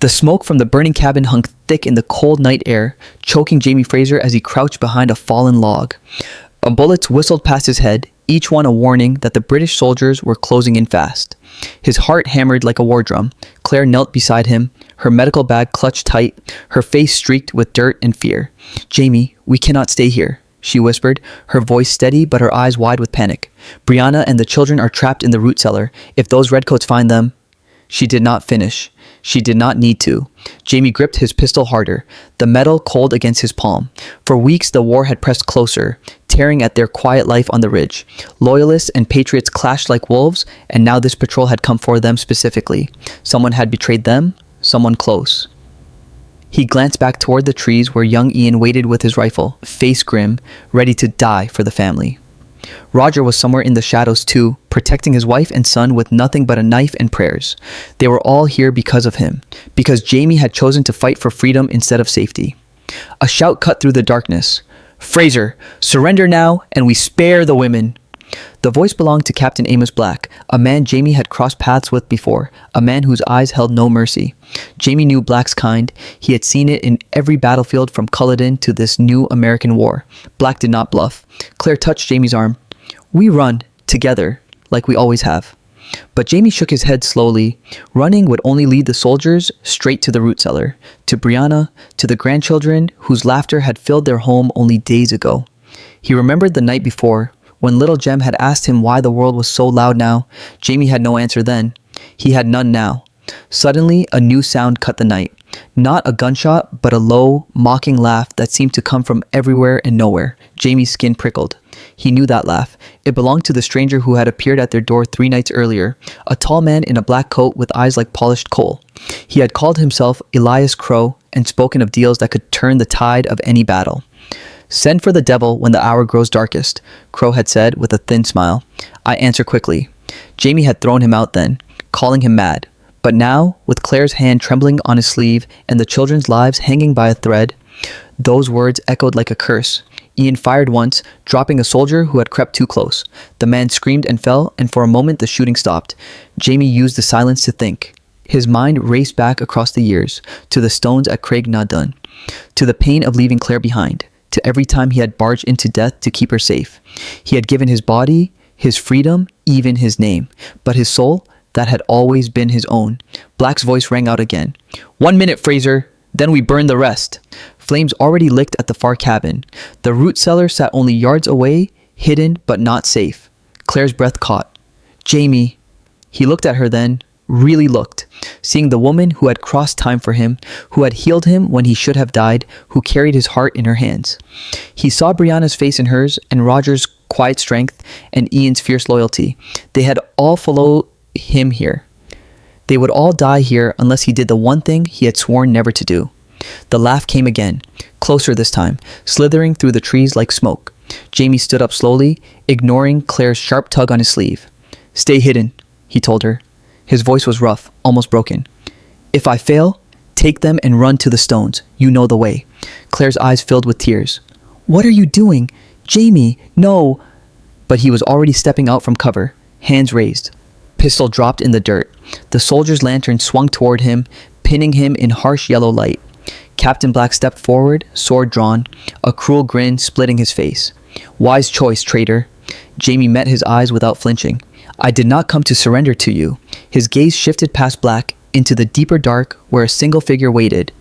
The smoke from the burning cabin hung thick in the cold night air, choking Jamie Fraser as he crouched behind a fallen log. Bullets whistled past his head, each one a warning that the British soldiers were closing in fast. His heart hammered like a war drum. Claire knelt beside him, her medical bag clutched tight, her face streaked with dirt and fear. "Jamie, we cannot stay here," she whispered, her voice steady but her eyes wide with panic. "Brianna and the children are trapped in the root cellar. If those redcoats find them..." She did not finish. She did not need to. Jamie gripped his pistol harder, the metal cold against his palm. For weeks the war had pressed closer, tearing at their quiet life on the ridge. Loyalists and patriots clashed like wolves, and now this patrol had come for them specifically. Someone had betrayed them, someone close. He glanced back toward the trees where young Ian waited with his rifle, face grim, ready to die for the family. Roger was somewhere in the shadows too, protecting his wife and son with nothing but a knife and prayers. They were all here because of him, because Jamie had chosen to fight for freedom instead of safety. A shout cut through the darkness. "Fraser, surrender now, and we spare the women." The voice belonged to Captain Amos Black, a man Jamie had crossed paths with before, a man whose eyes held no mercy. Jamie knew Black's kind. He had seen it in every battlefield from Culloden to this new American war. Black did not bluff. Claire touched Jamie's arm. "We run, together, like we always have." But Jamie shook his head slowly. Running would only lead the soldiers straight to the root cellar, to Brianna, to the grandchildren whose laughter had filled their home only days ago. He remembered the night before, when little Jem had asked him why the world was so loud now. Jamie had no answer then. He had none now. Suddenly, a new sound cut the night. Not a gunshot, but a low, mocking laugh that seemed to come from everywhere and nowhere. Jamie's skin prickled. He knew that laugh. It belonged to the stranger who had appeared at their door 3 nights earlier, a tall man in a black coat with eyes like polished coal. He had called himself Elias Crow and spoken of deals that could turn the tide of any battle. "Send for the devil when the hour grows darkest," Crow had said with a thin smile. "I answer quickly." Jamie had thrown him out then, calling him mad. But now, with Claire's hand trembling on his sleeve and the children's lives hanging by a thread, those words echoed like a curse. Ian fired once, dropping a soldier who had crept too close. The man screamed and fell, and for a moment the shooting stopped. Jamie used the silence to think. His mind raced back across the years, to the stones at Craig na Dun, to the pain of leaving Claire behind, to every time he had barged into death to keep her safe. He had given his body, his freedom, even his name, but his soul, that had always been his own. Black's voice rang out again. "1 minute, Fraser, then we burn the rest." Flames already licked at the far cabin. The root cellar sat only yards away, hidden but not safe. Claire's breath caught. "Jamie." He looked at her then, really looked, seeing the woman who had crossed time for him, who had healed him when he should have died, who carried his heart in her hands. He saw Brianna's face in hers, and Roger's quiet strength, and Ian's fierce loyalty. They had all followed him here. They would all die here unless he did the one thing he had sworn never to do. The laugh came again, closer this time, slithering through the trees like smoke. Jamie stood up slowly, ignoring Claire's sharp tug on his sleeve. "Stay hidden," he told her. His voice was rough, almost broken. "If I fail, take them and run to the stones. You know the way." Claire's eyes filled with tears. "What are you doing? Jamie, no!" But he was already stepping out from cover, hands raised. Pistol dropped in the dirt. The soldier's lantern swung toward him, pinning him in harsh yellow light. Captain Black stepped forward, sword drawn, a cruel grin splitting his face. "Wise choice, traitor." Jamie met his eyes without flinching. "I did not come to surrender to you." His gaze shifted past Black into the deeper dark where a single figure waited,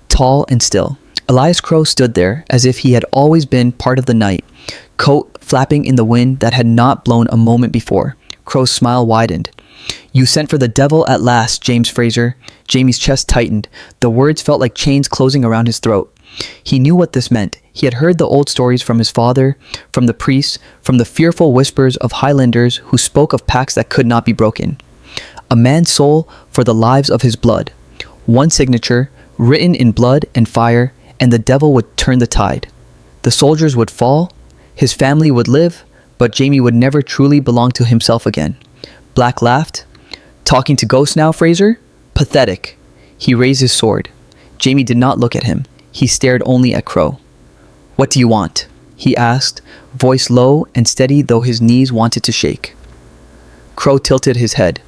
tall and still. Elias Crow stood there as if he had always been part of the night, coat flapping in the wind that had not blown a moment before. Crow's smile widened. "You sent for the devil at last, James Fraser." Jamie's chest tightened. The words felt like chains closing around his throat. He knew what this meant. He had heard the old stories from his father, from the priests, from the fearful whispers of Highlanders who spoke of pacts that could not be broken. A man's soul for the lives of his blood. One signature, written in blood and fire, and the devil would turn the tide. The soldiers would fall, his family would live, but Jamie would never truly belong to himself again. Black laughed. "Talking to ghosts now, Fraser? Pathetic." He raised his sword. Jamie did not look at him. He stared only at Crow. "What do you want?" he asked, voice low and steady though his knees wanted to shake. Crow tilted his head.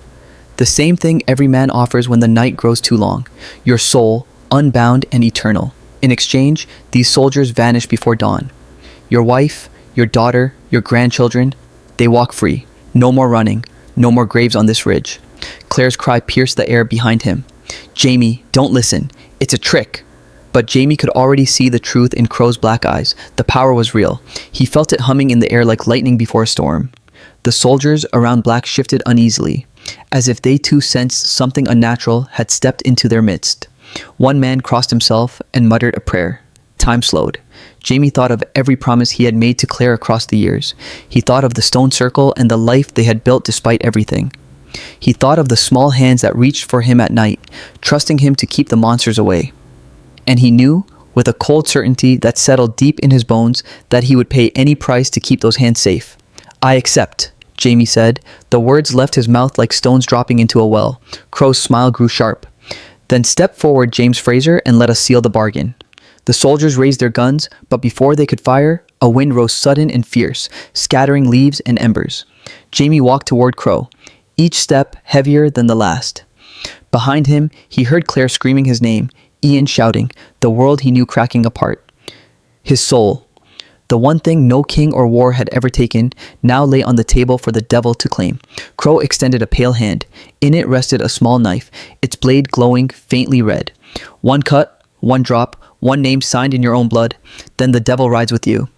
The same thing every man offers when the night grows too long. Your soul, unbound and eternal. In exchange, these soldiers vanish before dawn. Your wife, your daughter, your grandchildren, they walk free. No more running. No more graves on this ridge. Claire's cry pierced the air behind him. Jamie, don't listen. It's a trick. But Jamie could already see the truth in Crow's black eyes. The power was real. He felt it humming in the air like lightning before a storm. The soldiers around Black shifted uneasily, as if they too sensed something unnatural had stepped into their midst. One man crossed himself and muttered a prayer. Time slowed. Jamie thought of every promise he had made to Claire across the years. He thought of the stone circle and the life they had built despite everything. He thought of the small hands that reached for him at night, trusting him to keep the monsters away. And he knew, with a cold certainty that settled deep in his bones, that he would pay any price to keep those hands safe. I accept, Jamie said. The words left his mouth like stones dropping into a well. Crow's smile grew sharp. Then step forward, James Fraser, and let us seal the bargain. The soldiers raised their guns, but before they could fire, a wind rose sudden and fierce, scattering leaves and embers. Jamie walked toward Crow, each step heavier than the last. Behind him, he heard Claire screaming his name, Ian shouting, the world he knew cracking apart. His soul, the one thing no king or war had ever taken, now lay on the table for the devil to claim. Crow extended a pale hand. In it rested a small knife, its blade glowing faintly red. One cut, one drop, one name signed in your own blood, then the devil rides with you.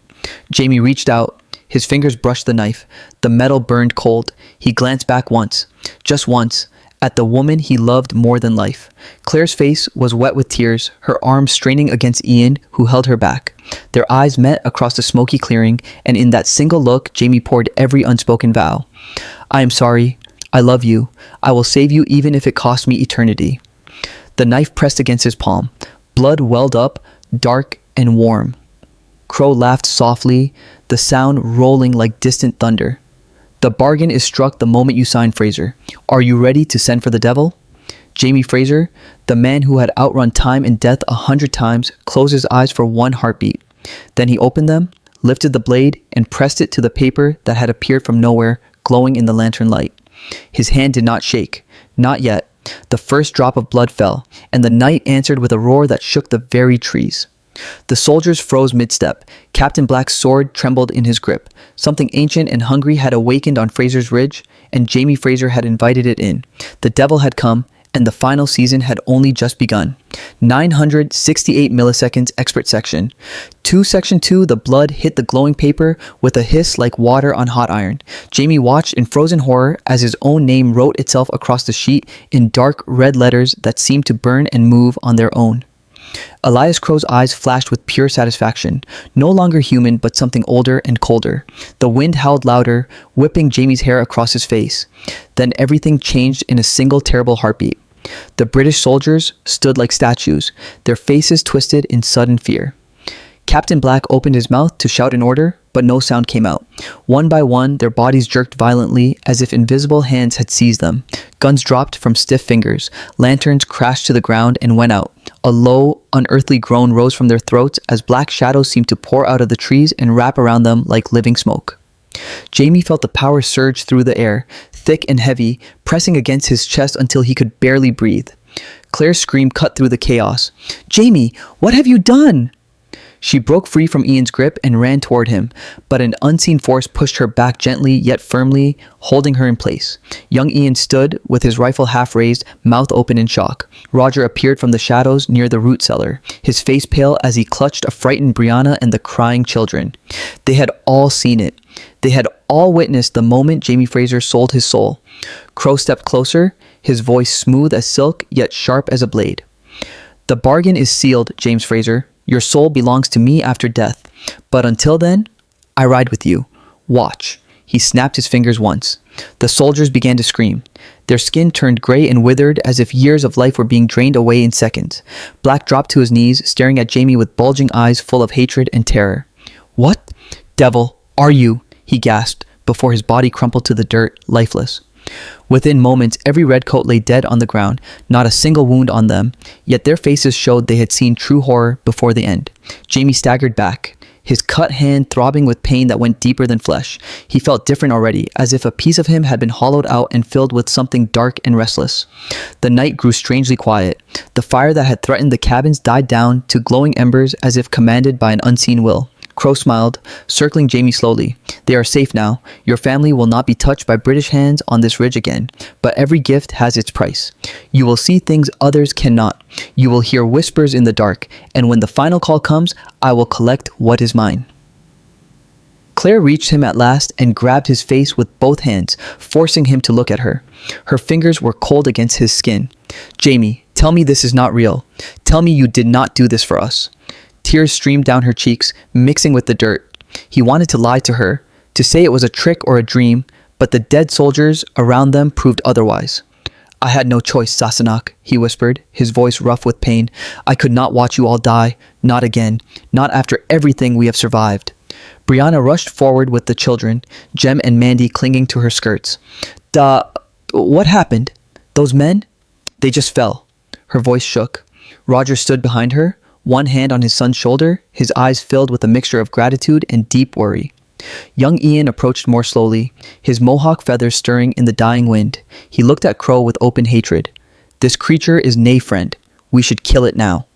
Jamie reached out. His fingers brushed the knife. The metal burned cold. He glanced back once, just once, at the woman he loved more than life. Claire's face was wet with tears, her arms straining against Ian, who held her back. Their eyes met across the smoky clearing, and in that single look, Jamie poured every unspoken vow. I am sorry. I love you. I will save you even if it costs me eternity. The knife pressed against his palm. Blood welled up, dark and warm. Crow laughed softly, the sound rolling like distant thunder. The bargain is struck the moment you sign, Fraser. Are you ready to send for the devil? Jamie Fraser, the man who had outrun time and death 100 times, closed his eyes for one heartbeat. Then he opened them, lifted the blade, and pressed it to the paper that had appeared from nowhere, glowing in the lantern light. His hand did not shake. Not yet. The first drop of blood fell, and the night answered with a roar that shook the very trees. The soldiers froze mid-step. Captain Black's sword trembled in his grip. Something ancient and hungry had awakened on Fraser's ridge, and Jamie Fraser had invited it in. The devil had come, and the final season had only just begun. 968 milliseconds expert section. Section 2, the blood hit the glowing paper with a hiss like water on hot iron. Jamie watched in frozen horror as his own name wrote itself across the sheet in dark red letters that seemed to burn and move on their own. Elias Crow's eyes flashed with pure satisfaction. No longer human, but something older and colder. The wind howled louder, whipping Jamie's hair across his face. Then everything changed in a single terrible heartbeat. The British soldiers stood like statues, their faces twisted in sudden fear. Captain Black opened his mouth to shout an order, but no sound came out. One by one, their bodies jerked violently as if invisible hands had seized them. Guns dropped from stiff fingers. Lanterns crashed to the ground and went out. A low, unearthly groan rose from their throats as black shadows seemed to pour out of the trees and wrap around them like living smoke. Jamie felt the power surge through the air, thick and heavy, pressing against his chest until he could barely breathe. Claire's scream cut through the chaos. "Jamie, what have you done?" She broke free from Ian's grip and ran toward him, but an unseen force pushed her back gently yet firmly, holding her in place. Young Ian stood, with his rifle half raised, mouth open in shock. Roger appeared from the shadows near the root cellar, his face pale as he clutched a frightened Brianna and the crying children. They had all seen it. They had all witnessed the moment Jamie Fraser sold his soul. Crow stepped closer, his voice smooth as silk yet sharp as a blade. "The bargain is sealed, James Fraser. Your soul belongs to me after death. But until then, I ride with you. Watch." He snapped his fingers once. The soldiers began to scream. Their skin turned gray and withered as if years of life were being drained away in seconds. Black dropped to his knees, staring at Jamie with bulging eyes full of hatred and terror. "What devil are you?" he gasped, before his body crumpled to the dirt, lifeless. Within moments, every redcoat lay dead on the ground, not a single wound on them, yet their faces showed they had seen true horror before the end. Jamie staggered back. his cut hand throbbing with pain that went deeper than flesh. He felt different already, as if a piece of him had been hollowed out and filled with something dark and restless. The night grew strangely quiet. The fire that had threatened the cabins died down to glowing embers as if commanded by an unseen will. Crow smiled, circling Jamie slowly. They are safe now. Your family will not be touched by British hands on this ridge again. But every gift has its price. You will see things others cannot. You will hear whispers in the dark. And when the final call comes, I will collect what is mine. Claire reached him at last and grabbed his face with both hands, forcing him to look at her. Her fingers were cold against his skin. Jamie, tell me this is not real. Tell me you did not do this for us. Tears streamed down her cheeks, mixing with the dirt. He wanted to lie to her, to say it was a trick or a dream, but the dead soldiers around them proved otherwise. I had no choice, Sassenach, he whispered, his voice rough with pain. I could not watch you all die, not again, not after everything we have survived. Brianna rushed forward with the children, Jem and Mandy clinging to her skirts. What happened? Those men? They just fell. Her voice shook. Roger stood behind her, one hand on his son's shoulder, his eyes filled with a mixture of gratitude and deep worry. Young Ian approached more slowly, his mohawk feathers stirring in the dying wind. He looked at Crow with open hatred. This creature is nay friend. We should kill it now.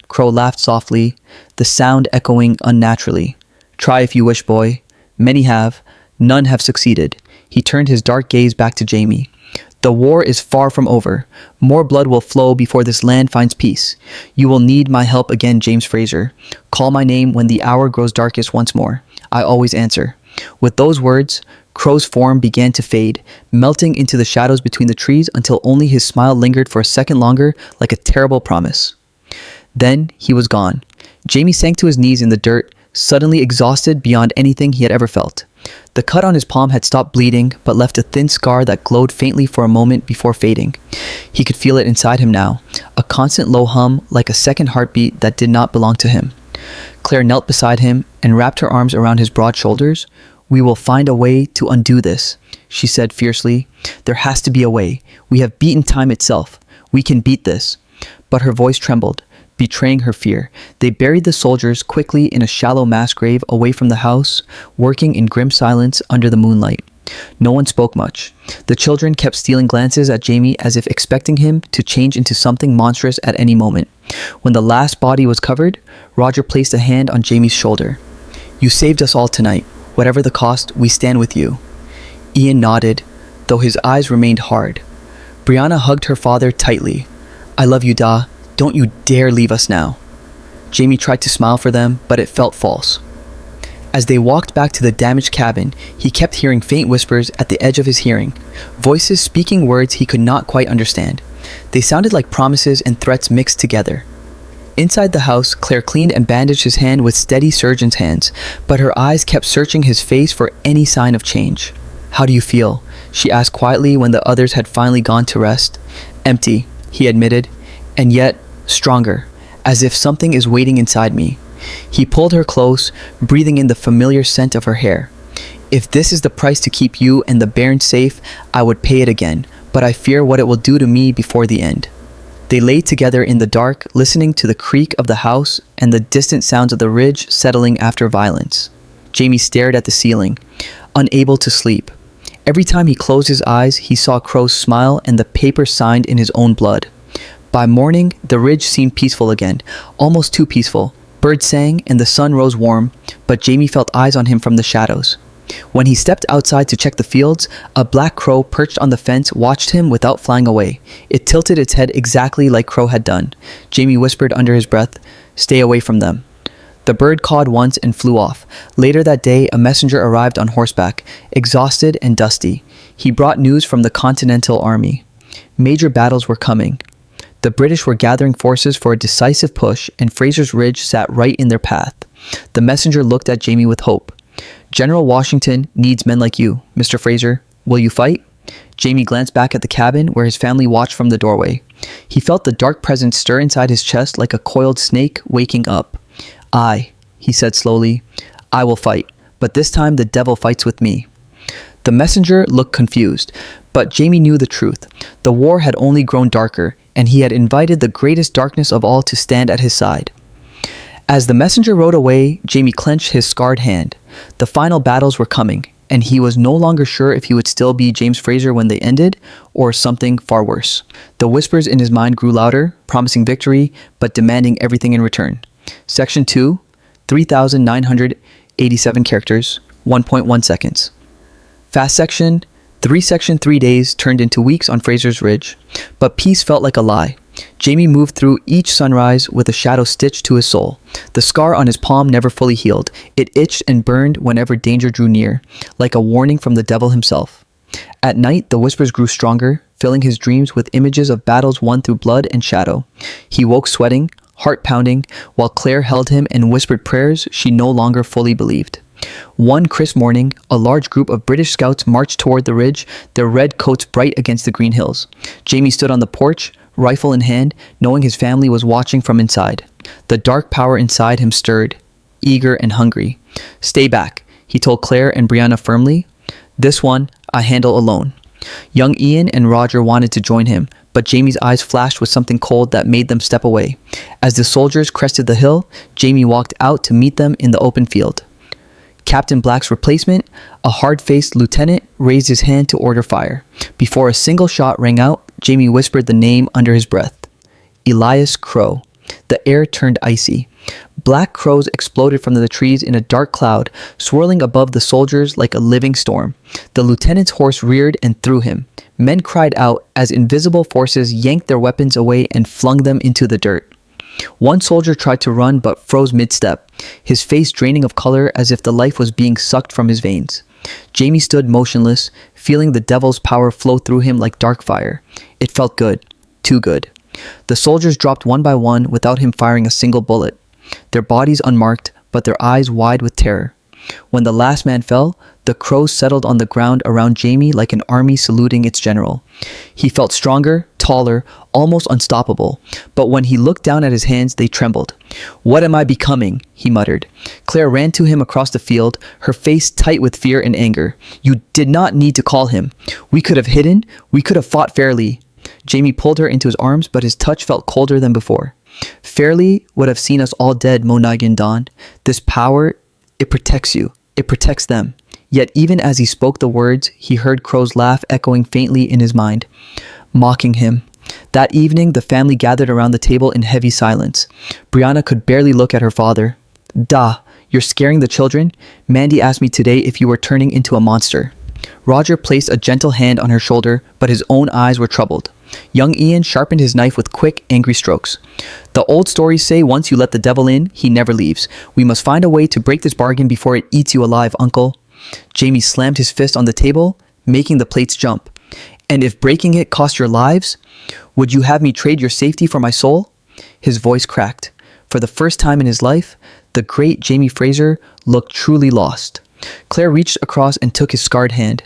Crow laughed softly, the sound echoing unnaturally. Try if you wish, boy. Many have. None have succeeded. He turned his dark gaze back to Jamie. The war is far from over. More blood will flow before this land finds peace. You will need my help again, James Fraser. Call my name when the hour grows darkest once more. I always answer. With those words, Crow's form began to fade, melting into the shadows between the trees until only his smile lingered for a second longer like a terrible promise. Then he was gone. Jamie sank to his knees in the dirt, suddenly exhausted beyond anything he had ever felt. The cut on his palm had stopped bleeding, but left a thin scar that glowed faintly for a moment before fading. He could feel it inside him now, a constant low hum like a second heartbeat that did not belong to him. Claire knelt beside him and wrapped her arms around his broad shoulders. We will find a way to undo this, she said fiercely. There has to be a way. We have beaten time itself. We can beat this. But her voice trembled, betraying her fear. They buried the soldiers quickly in a shallow mass grave away from the house, working in grim silence under the moonlight. No one spoke much. The children kept stealing glances at Jamie as if expecting him to change into something monstrous at any moment. When the last body was covered, Roger placed a hand on Jamie's shoulder. You saved us all tonight. Whatever the cost, we stand with you. Ian nodded, though his eyes remained hard. Brianna hugged her father tightly. I love you, Da. Don't you dare leave us now. Jamie tried to smile for them, but it felt false. As they walked back to the damaged cabin, he kept hearing faint whispers at the edge of his hearing, voices speaking words he could not quite understand. They sounded like promises and threats mixed together. Inside the house, Claire cleaned and bandaged his hand with steady surgeon's hands, but her eyes kept searching his face for any sign of change. How do you feel? She asked quietly when the others had finally gone to rest. Empty, he admitted, and yet stronger, as if something is waiting inside me. He pulled her close, breathing in the familiar scent of her hair. If this is the price to keep you and the bairn safe, I would pay it again, but I fear what it will do to me before the end. They lay together in the dark, listening to the creak of the house and the distant sounds of the ridge settling after violence. Jamie stared at the ceiling, unable to sleep. Every time he closed his eyes, he saw Crow's smile and the paper signed in his own blood. By morning, the ridge seemed peaceful again, almost too peaceful. Birds sang and the sun rose warm, but Jamie felt eyes on him from the shadows. When he stepped outside to check the fields, a black crow perched on the fence watched him without flying away. It tilted its head exactly like Crow had done. Jamie whispered under his breath, "Stay away from them." The bird cawed once and flew off. Later that day, a messenger arrived on horseback, exhausted and dusty. He brought news from the Continental Army. Major battles were coming. The British were gathering forces for a decisive push, and Fraser's Ridge sat right in their path. The messenger looked at Jamie with hope. General Washington needs men like you, Mr. Fraser. Will you fight? Jamie glanced back at the cabin where his family watched from the doorway. He felt the dark presence stir inside his chest like a coiled snake waking up. "Aye," he said slowly, "I will fight, but this time the devil fights with me." The messenger looked confused, but Jamie knew the truth. The war had only grown darker, and he had invited the greatest darkness of all to stand at his side. As the messenger rode away, Jamie clenched his scarred hand. The final battles were coming, and he was no longer sure if he would still be James Fraser when they ended, or something far worse. The whispers in his mind grew louder, promising victory, but demanding everything in return. Section 2, 3,987 characters, 1.1 seconds. Fast section, 3 days turned into weeks on Fraser's Ridge, but peace felt like a lie. Jamie moved through each sunrise with a shadow stitched to his soul. The scar on his palm never fully healed. It itched and burned whenever danger drew near, like a warning from the devil himself. At night, the whispers grew stronger, filling his dreams with images of battles won through blood and shadow. He woke sweating, heart pounding, while Claire held him and whispered prayers she no longer fully believed. One crisp morning, a large group of British scouts marched toward the ridge, their red coats bright against the green hills. Jamie stood on the porch, rifle in hand, knowing his family was watching from inside. The dark power inside him stirred, eager and hungry. "Stay back," he told Claire and Brianna firmly. "This one, I handle alone." Young Ian and Roger wanted to join him, but Jamie's eyes flashed with something cold that made them step away. As the soldiers crested the hill, Jamie walked out to meet them in the open field. Captain Black's replacement, a hard-faced lieutenant, raised his hand to order fire. Before a single shot rang out, Jamie whispered the name under his breath. Elias Crow. The air turned icy. Black crows exploded from the trees in a dark cloud, swirling above the soldiers like a living storm. The lieutenant's horse reared and threw him. Men cried out as invisible forces yanked their weapons away and flung them into the dirt. One soldier tried to run but froze mid-step, his face draining of color as if the life was being sucked from his veins. Jamie stood motionless, feeling the devil's power flow through him like dark fire. It felt good. Too good. The soldiers dropped one by one without him firing a single bullet, their bodies unmarked, but their eyes wide with terror. When the last man fell, the crows settled on the ground around Jamie like an army saluting its general. He felt stronger, taller, almost unstoppable, but when he looked down at his hands, they trembled. "What am I becoming?" he muttered. Claire ran to him across the field, her face tight with fear and anger. "You did not need to call him. We could have hidden. We could have fought fairly." Jamie pulled her into his arms, but his touch felt colder than before. "Fairly would have seen us all dead, Monagan Dawn. This power, it protects you. It protects them." Yet even as he spoke the words, he heard Crow's laugh echoing faintly in his mind, mocking him. That evening, the family gathered around the table in heavy silence. Brianna could barely look at her father. "Da, you're scaring the children? Mandy asked me today if you were turning into a monster." Roger placed a gentle hand on her shoulder, but his own eyes were troubled. Young Ian sharpened his knife with quick, angry strokes. "The old stories say once you let the devil in, he never leaves. We must find a way to break this bargain before it eats you alive, Uncle." Jamie slammed his fist on the table, making the plates jump. "And if breaking it cost your lives, would you have me trade your safety for my soul?" His voice cracked. For the first time in his life, the great Jamie Fraser looked truly lost. Claire reached across and took his scarred hand.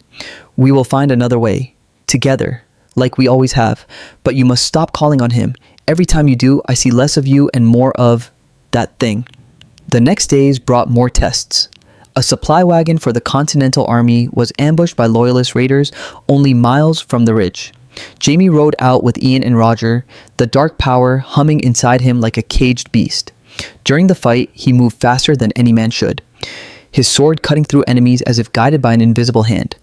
"We will find another way. Together. Like we always have. But you must stop calling on him. Every time you do, I see less of you and more of that thing." The next days brought more tests. A supply wagon for the Continental Army was ambushed by Loyalist raiders only miles from the ridge. Jamie rode out with Ian and Roger, the dark power humming inside him like a caged beast. During the fight, he moved faster than any man should, his sword cutting through enemies as if guided by an invisible hand.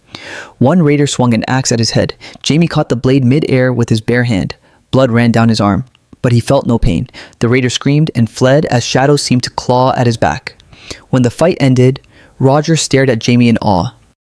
One raider swung an axe at his head. Jamie caught the blade mid-air with his bare hand. Blood ran down his arm, but he felt no pain. The raider screamed and fled as shadows seemed to claw at his back. When the fight ended, Roger stared at Jamie in awe.